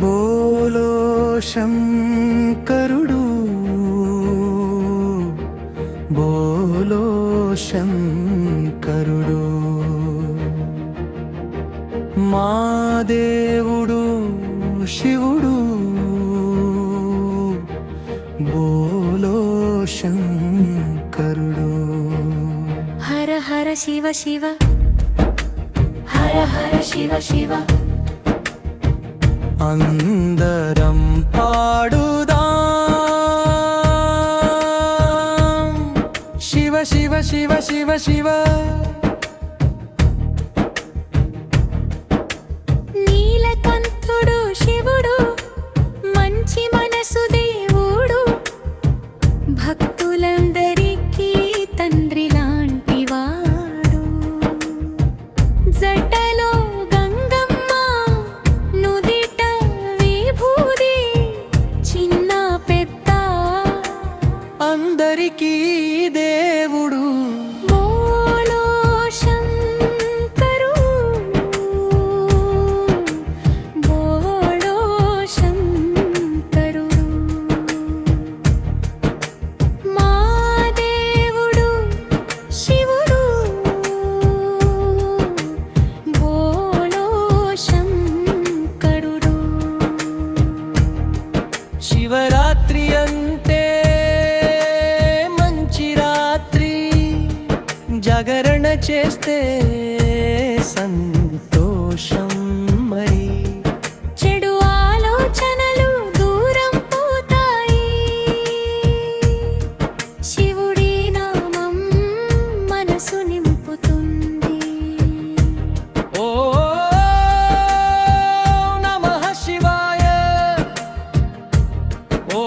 బోలో శంకరుడు బోలో శంకరుడు మా దేవుడు శివుడు బోలో శంకరుడు హర హర శివ శివ హర హర శివ శివ అందరం పాడుదాం శివ శివ శివ శివ శివ నీలకంఠుడు శివుడు మంచి మనసు దేవుడు భక్తులందరికీ తండ్రి లాంటి వాడు జటలో గంగమ్మ నుదిట విభూది చిన్న పెద్ద అందరికీ దేవుడు బోలో శంకరు బోలో శంకరు మా దేవుడు శివుడు బోలో శంకరుడు శివరాత్రి అంటే మంచి రాత్రి జాగరణ చేస్తే సంతోషం మరి చెడు ఆలోచనలు దూరం పోతాయి శివుడి నామం మనసు నింపుతుంది ఓ నమః శివాయ ఓ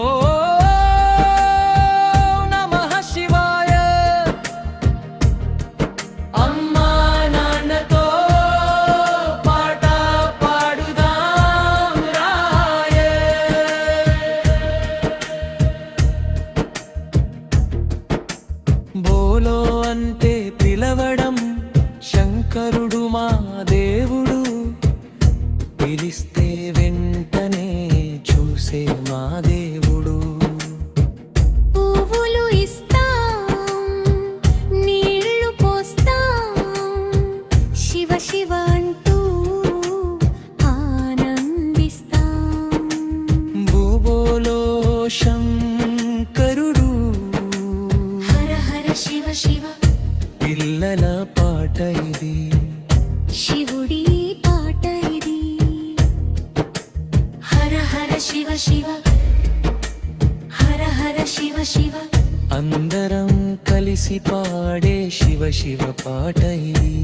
నమః శివాయ అమ్మా నాన్నతో పాట పాడుదాం రాయే బోలో అంటే పిలవడం శంకరుడు మా దేవుడు పిలిస్తే వెంటనే చూసే మా దేవుడు పువ్వులు ఇస్తాం నీళ్లు పోస్తాం శివ శివ అంటూ ఆనందిస్తాం బోలో శంకరుడు హర హర శివ శివ పిల్లల పాట ఇది శివుడి పాట ఇది హర హర శివ శివ హర హర శివ శివ అందరం కలిసి పాడే శివ శివ పాట ఇది